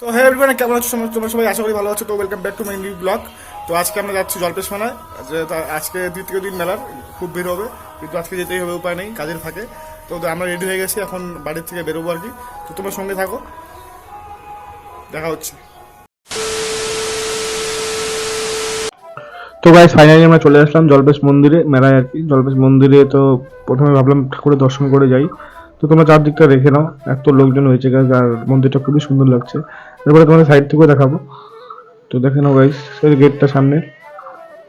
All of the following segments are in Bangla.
তো হ্যাঁ এভরিওয়ান, কেমন আছো তোমরা সবাই? আশা করি ভালো আছো। তো welcome back to my new blog. তো আজকে আমরা যাচ্ছি জলপেশ মেলায়। আজকে দ্বিতীয় দিন মেলার, খুব ভিড় হবে, কিন্তু আজকে যেতেই হবে, উপায় নেই, কাজের ফাঁকে। আমরা রেডি হয়ে গেছি, এখন বাড়ির থেকে বেরোবো আর কি। তো তোমার সঙ্গে থাকো, দেখা হচ্ছে। তো গাইস, ফাইনালি আমরা চলে আসলাম জলপেশ মন্দিরে, মেলায় আর কি। জলপেশ মন্দিরে তো প্রথমে ভাবলাম ঠাকুরের দর্শন করে যাই। তো তোমরা চারদিকটা দেখে নাও, এত লোকজন হয়েছে গাইস, আর মন্দিরটা খুবই সুন্দর লাগছে। এরপরে তোমাদের সাইড থেকেও দেখাবো। তো দেখে নাও গাইস, এই গেটটা সামনে,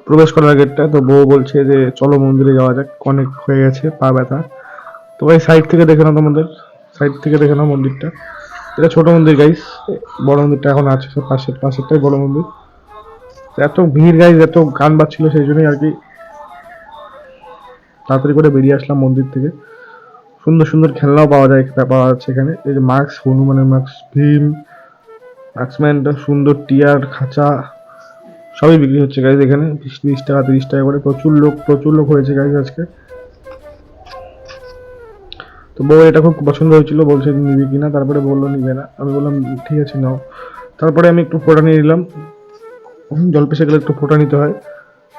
প্রবেশ করার গেটটা। তো বউ বলছে যে চলো মন্দিরে যাওয়া যাক, অনেক হয়ে গেছে, পা ব্যথা। তো ভাই সাইড থেকে দেখে নাও, তোমাদের সাইড থেকে দেখে নাও মন্দিরটা। এটা ছোট মন্দির গাইস, বড় মন্দিরটা এখন আছে পাশেরটাই বড় মন্দির। তো এত ভিড় গাইস, এত গান বাজছিল, সেই জন্যই আর কি তাড়াতাড়ি করে বেরিয়ে আসলাম মন্দির থেকে। সুন্দর সুন্দর খেলনাও পাওয়া যাচ্ছে এখানে। এই যে মাস্ক, হনুমানের মাস্ক, ভীম, মাস্কম্যানটা সুন্দর, টিয়ার খাঁচা, সবই বিক্রি হচ্ছে গাইজ এখানে। 20 টাকা 30 টাকা করে। প্রচুর লোক হয়েছে গাইজ আজকে। তো বউ এটা খুব পছন্দ হয়েছিল, বলছে নিবি কিনা, তারপরে বললো নিবে না। আমি বললাম ঠিক আছে নাও। তারপরে আমি একটু ফোঁটা নিয়ে নিলাম, জলপেশে গেলে একটু ফোঁটা নিতে হয়।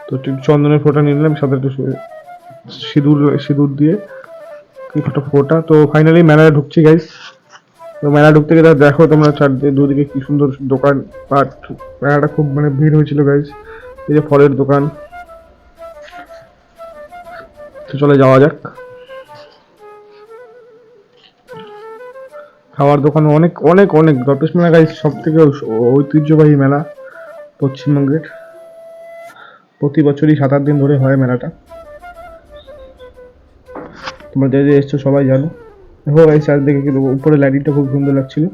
তো একটু চন্দনের ফোঁটা নিয়ে নিলাম, সাথে একটু সিঁদুর সিঁদুর দিয়ে একটা ফোঁটা। তো ফাইনালি মেলায় ঢুকছি গাইজ। তো মেলা ঢুকতে গেলে দেখো তোমরা চারদিকে দুদিকে কি সুন্দর দোকান পাট। মেলাটা খুব মানে ভিড় হয়েছিল গাইজ। এই যে ফলের দোকান। তো চলে যাওয়া যাক। খাওয়ার দোকান অনেক অনেক অনেক। জলপেশ মেলা গাইজ সব থেকে ঐতিহ্যবাহী মেলা পশ্চিমবঙ্গের। প্রতি বছরই 7-8 দিন ধরে হয় মেলাটা, তোমরা যে যে এসছো সবাই জানো। দেখো গাইজ চারদিকে কিন্তু উপরে লাইটিংটা খুব সুন্দর লাগছিল।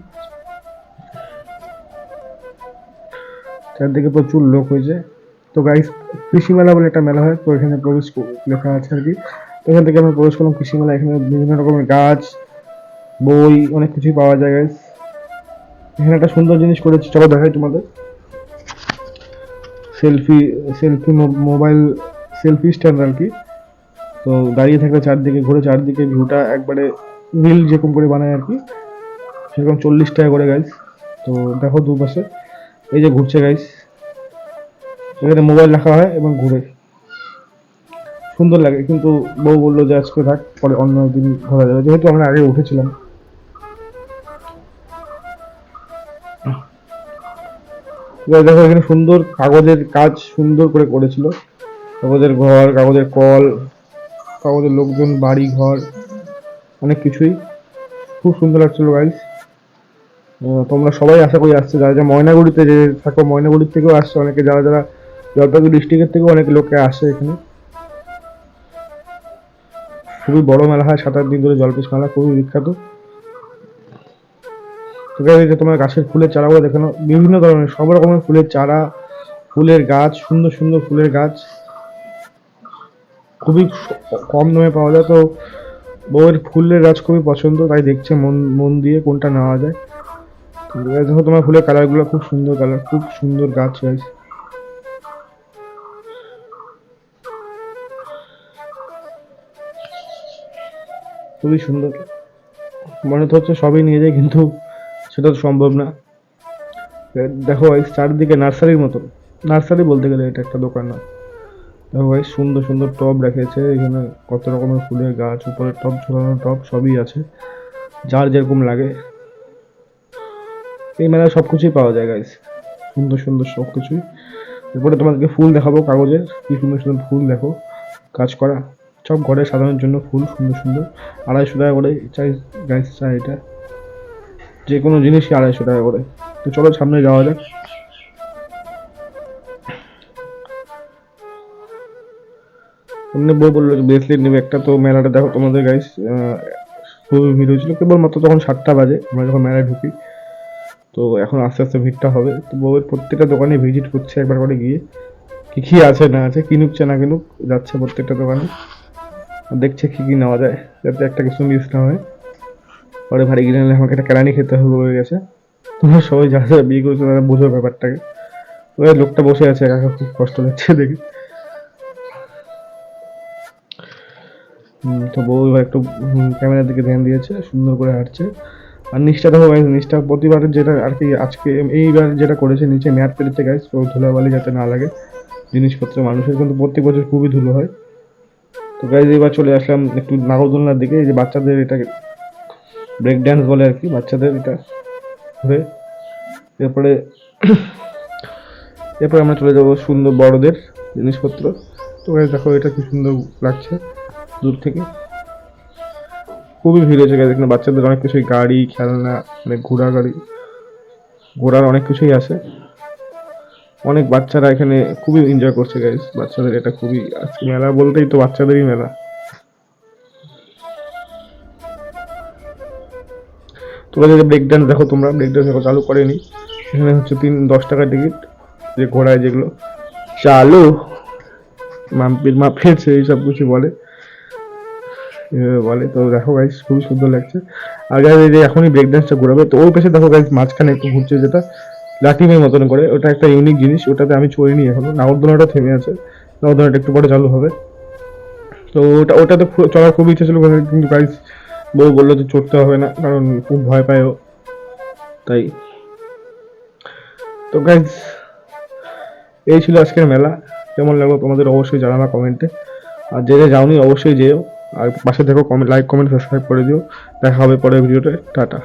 চারদিকে প্রচুর লোক হয়েছে। তো গাইজ কৃষি মেলা বলে একটা মেলা হয়, তো এখানে লেখা আছে আর কি। তো এখান থেকে আমরা প্রবেশ করলাম কৃষি মেলা। এখানে বিভিন্ন রকমের গাছ, বই, অনেক কিছুই পাওয়া যায় গাইজ। এখানে একটা সুন্দর জিনিস করেছি, চলো দেখাই তোমাদের। Selfie selfie mobile selfie stand আর কি। তো দাঁড়িয়ে থাকলে চারদিকে ঘুরে, চারদিকে ভিউটা একবারে রিল যেরকম করে বানায় আর কি, সেরকম 40 টাকা করে গাইজ। তো দেখো দুপাশে এই যে ঘুরছে গাইজ, এখানে মোবাইল রাখা হয় এবং ঘুরে, সুন্দর লাগে। কিন্তু বউ বললো যে আজকে থাক, পরে অন্য একদিন ঘোরা যাবে, যেহেতু আমরা আগে উঠেছিলাম। দেখো এখানে সুন্দর কাগজের কাজ সুন্দর করে করেছিল। কাগজের ঘর, কাগজের কল, কাগজের লোকজন, বাড়ি ঘর, অনেক কিছুই খুব সুন্দর লাগছিল গাইস। তোমরা সবাই আশা করি আসছে, যারা যারা ময়নাগুড়িতে যে থাকো, ময়নাগুড়ির থেকেও আসছে অনেকে, যারা যারা জলপাইগুড়ি ডিস্ট্রিক্টের থেকেও অনেক লোকে আসে এখানে। খুবই বড় মেলা হয়, 7-8 দিন ধরে জলপেশ মেলা, খুবই বিখ্যাত। তো তোমার গাছের ফুলের চারাগুলো দেখানো, বিভিন্ন ধরনের সব রকমের ফুলের চারা, ফুলের গাছ, সুন্দর সুন্দর ফুলের গাছ, খুবই কম দামে পাওয়া যায়। তো বউয়ের ফুলের গাছ খুবই পছন্দ, তাই দেখছে মন মন দিয়ে কোনটা নেওয়া যায়। দেখো তোমার ফুলের কালারগুলো খুব সুন্দর কালার, খুব সুন্দর গাছ রয়েছে, খুবই সুন্দর। মনে তো হচ্ছে সবই নিয়ে যায়, কিন্তু সেটা তো সম্ভব না। দেখো ভাই চারদিকে নার্সারির মতো, নার্সারি বলতে গেলে এটা একটা দোকান না। দেখো ভাই সুন্দর সুন্দর টব রেখেছে এখানে, কত রকমের ফুলের গাছ, উপরে টব, ঝোলানো টব, সবই আছে যার যেরকম লাগে। এই মেলায় সবকিছুই পাওয়া যায় গাইস, সুন্দর সুন্দর সবকিছুই। এরপরে তোমাদেরকে ফুল দেখাবো, কাগজের কি সুন্দর সুন্দর ফুল দেখো, কাজ করা, সব ঘরে সাজানোর জন্য ফুল সুন্দর সুন্দর। 250 টাকা করে চাই গাইস, চাই এটা, যে কোনো জিনিসই 250 টাকা করে। তো চলো সামনে যাওয়া যাক। এমনি বউ বললো ব্রেসলেট নেবে একটা। তো মেলাটা দেখো তোমাদের গাইস, খুবই ভিড় হয়েছিল কেবলমাত্র তখন 7টা বাজে, আমরা যখন মেলায় ঢুকি। তো এখন আস্তে আস্তে ভিড়টা হবে। তো বউয়ের প্রত্যেকটা দোকানে ভিজিট করছে একবার করে গিয়ে, কি কি আছে না আছে, কিনুকছে না কিনুক, যাচ্ছে প্রত্যেকটা দোকানে, দেখছে কি কি নেওয়া যায়, যাতে একটা কিছু মিস না হয়। পরে ভারী কিনে নিলে আমাকে একটা কেরানি খেতে হবে হয়ে গেছে। তোমরা সবাই যারা যারা বিয়ে করছো তারা বোঝো ব্যাপারটাকে। ওই লোকটা বসে আছে একা, খুব কষ্ট লাগছে দেখে। তো বউ এবার একটু ক্যামেরার দিকে ধ্যান দিয়েছে, সুন্দর করে হাঁটছে। আর নিচটা দেখো গাইস, নিচটা প্রতিবারের যেটা আর কি আজকে এইবার যেটা করেছে, নিচে ম্যাট পেরেছে গাইস, তো ধুলাবালি যাতে না লাগে জিনিসপত্র। মানুষের কিন্তু প্রত্যেক বছর খুবই ধুলো হয়। তো গাইস এবার চলে আসলাম একটু নাগরদোলনার দিকে। এই যে বাচ্চাদের এটা ব্রেক ড্যান্স বলে আর কি, বাচ্চাদের এটা ঘুরে। এরপরে এরপরে আমরা চলে যাবো সুন্দর বড়দের জিনিসপত্র। তো গাইস দেখো এটা কি সুন্দর লাগছে দূর থেকে, খুবই ভিড় হয়েছে গাইস। এখানে বাচ্চাদের অনেক কিছুই, গাড়ি, খেলনা, মানে ঘোড়া গাড়ি, ঘোড়ার অনেক কিছুই আছে। অনেক বাচ্চারা এখানে খুবই এনজয় করছে গাইস। বাচ্চাদের এটা খুবই, আজকে মেলা বলতেই তো বাচ্চাদেরই মেলা। তোমরা যদি ব্রেক ডান্স দেখো, তোমরা ব্রেক ডান্স দেখো চালু করেনি। এখানে হচ্ছে 10 টাকা টিকিট, যে ঘোড়ায় যেগুলো চালু মাম্পির মা পেয়েছে এইসব কিছু বলে, এভাবে বলে। তো দেখো গাইস খুবই সুন্দর লাগছে। আর গাইস এই যে এখনই ব্রেক ডান্সটা ঘোরাবে, তো ওই পাশে দেখো গাইস মাঝখানে একটু ঘুরছে যেটা লাঠিমের মতন করে, ওটা একটা ইউনিক জিনিস, ওটাতে আমি চড়িনি এখনো। নাগরদোলনাটা থেমে আছে, নাগরদোলনাটা একটু পরে চালু হবে। তো ওটাতে চড়ার খুব ইচ্ছা ছিল, কিন্তু গাইস বউ বললো যে চড়তে হবে না, কারণ খুব ভয় পায় ও, তাই। তো গাইস এই ছিল আজকের মেলা। কেমন লাগলো তোমাদের অবশ্যই জানাবা কমেন্টে। আর যে যে যাওনি অবশ্যই যেও, আর পাশে দেখো, কমেন্ট, লাইক, কমেন্ট, সাবস্ক্রাইব করে দিও। দেখা হবে পরের ভিডিওতে। টাটা।